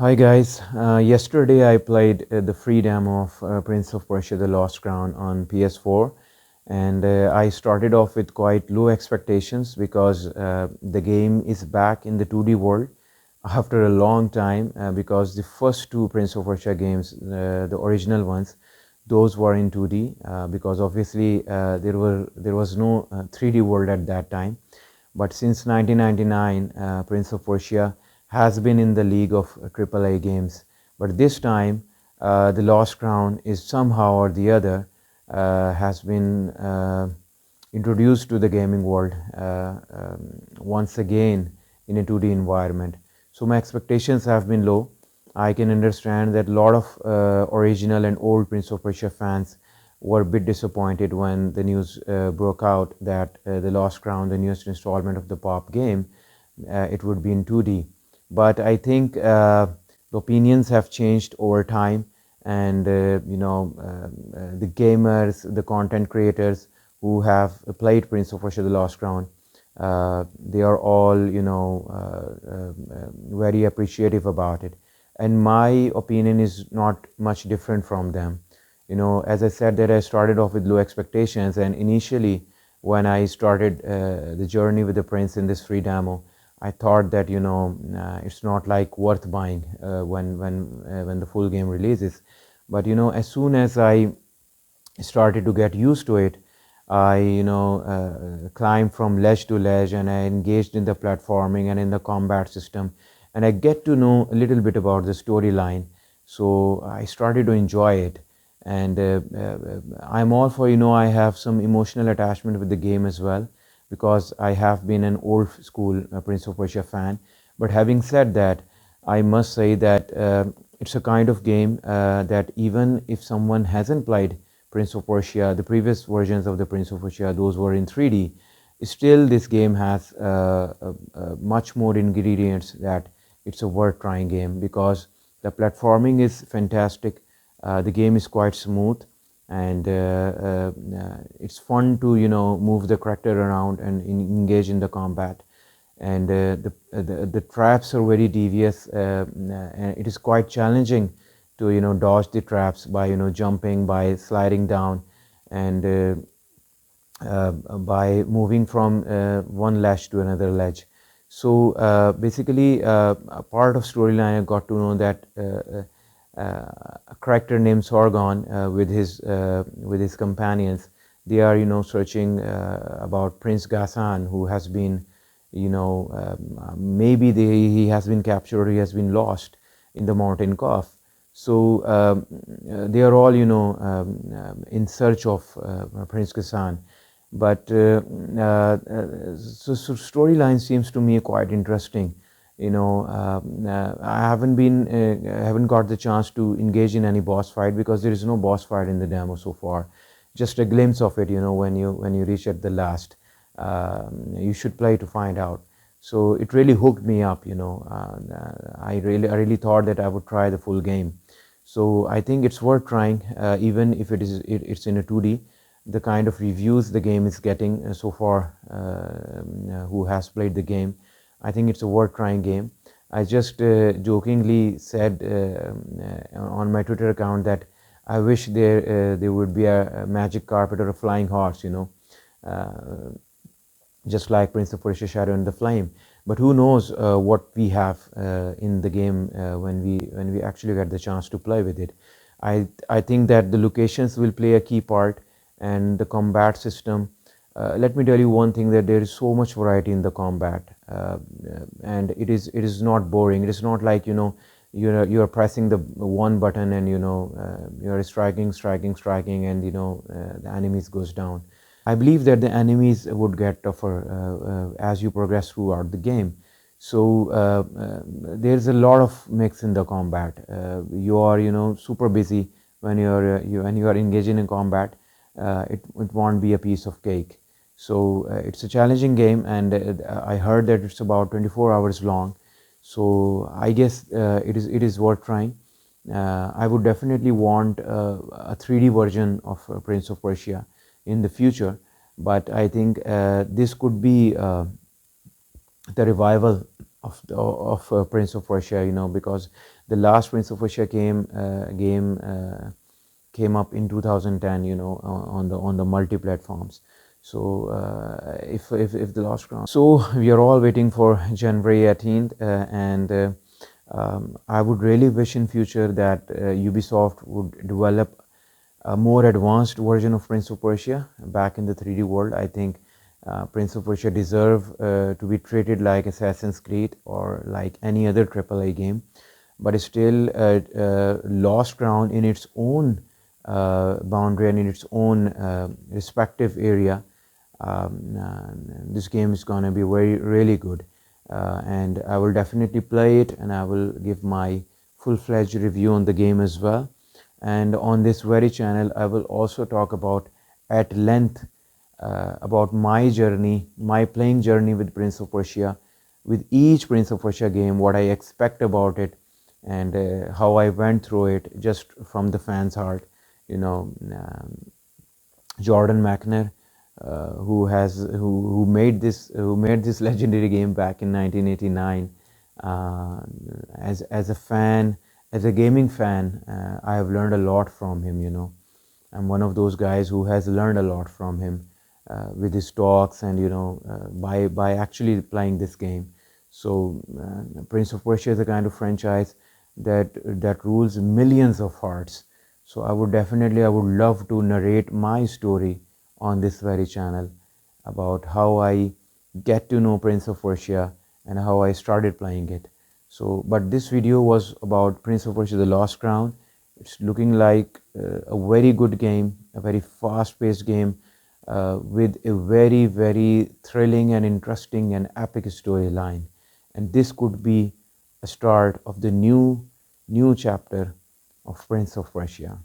Hi guys, yesterday I played the free demo of Prince of Persia The Lost Crown on PS4, and I started off with quite low expectations because the game is back in the 2D world after a long time, because the first two Prince of Persia games, the original ones, those were in 2D, because obviously there was no 3D world at that time. But since 1999, Prince of Persia has been in the league of AAA games. But this time, the Lost Crown is somehow or the other has been introduced to the gaming world once again in a 2D environment. So my expectations have been low. I can understand that a lot of original and old Prince of Persia fans were a bit disappointed when the news broke out that The Lost Crown, the newest installment of the pop game, it would be in 2D. But I think the opinions have changed over time, and the gamers, the content creators who have played Prince of Persia: The Lost Crown, they are all very appreciative about it, and my opinion is not much different from them. As I said, that I started off with low expectations, and initially when I started the journey with the prince in this free demo, I thought that it's not like worth buying when the full game releases. But as soon as I started to get used to it, I climbed from ledge to ledge, and I engaged in the platforming and in the combat system, and I get to know a little bit about the storyline. So I started to enjoy it, and I'm all for, I have some emotional attachment with the game as well, because I have been an old school Prince of Persia fan. But having said that, I must say that it's a kind of game that even if someone hasn't played Prince of Persia, the previous versions of the Prince of Persia, those were in 3D, still this game has much more ingredients that it's a worth trying game, because the platforming is fantastic, the game is quite smooth, and it's fun to move the character around and engage in the combat, and the traps are very devious, and it is quite challenging to dodge the traps by jumping, by sliding down, and by moving from one ledge to another ledge. So basically, a part of storyline I got to know that a character named Sorgon, with his companions, they are searching about Prince Ghassan, who has been maybe he has been captured or he has been lost in the mountain Kaf. So they are all in search of Prince Ghassan. But so storyline seems to me quite interesting. I haven't got the chance to engage in any boss fight, because there is no boss fight in the demo so far, just a glimpse of it when you reach at the last. You should play to find out. So it really hooked me up. I really thought that I would try the full game. So I think it's worth trying, even if it's in a 2D. The kind of reviews the game is getting so far, who has played the game, I think it's a worth trying game. I just jokingly said on my Twitter account that I wish there would be a magic carpet or a flying horse, uh, just like Prince of Persia: Shadow and the Flame. But who knows what we have in the game when we actually get the chance to play with it. I think that the locations will play a key part, and the combat system. Let me tell you one thing, that there is so much variety in the combat, and it is not boring. It is not like you're pressing the one button and you're striking, and the enemies goes down. I believe that the enemies would get tougher as you progress throughout the game. So there's a lot of mix in the combat. You are super busy when when you are engaging in combat. It won't be a piece of cake. So it's a challenging game, and I heard that it's about 24 hours long. So I guess it is worth trying. I would definitely want a 3D version of Prince of Persia in the future, but I think this could be the revival of Prince of Persia, because the last Prince of Persia game came up in 2010, on the multi platforms. So if the Lost Crown, so we are all waiting for January 18th, and I would really wish in future that Ubisoft would develop a more advanced version of Prince of Persia back in the 3D world. I think Prince of Persia deserve to be treated like Assassin's Creed or like any other AAA game, but still Lost Crown in its own boundary and in its own respective area. This game is going to be really good, and I will definitely play it, and I will give my full-fledged review on the game as well. And on this very channel I will also talk about at length about my journey, my playing journey with Prince of Persia, with each Prince of Persia game, what I expect about it, and how I went through it just from the fans' heart. Jordan McNair, who made this legendary game back in 1989. As a fan, as a gaming fan, I have learned a lot from him. I'm one of those guys who has learned a lot from him with his talks, and by actually playing this game. So Prince of Persia is a kind of franchise that rules millions of hearts. So I would love to narrate my story on this very channel about how I get to know Prince of Persia and how I started playing it. So, but this video was about Prince of Persia: The Lost Crown. It's looking like a very good game, a very fast-paced game with a very, very thrilling and interesting and epic storyline. And this could be a start of the new chapter of Prince of Persia.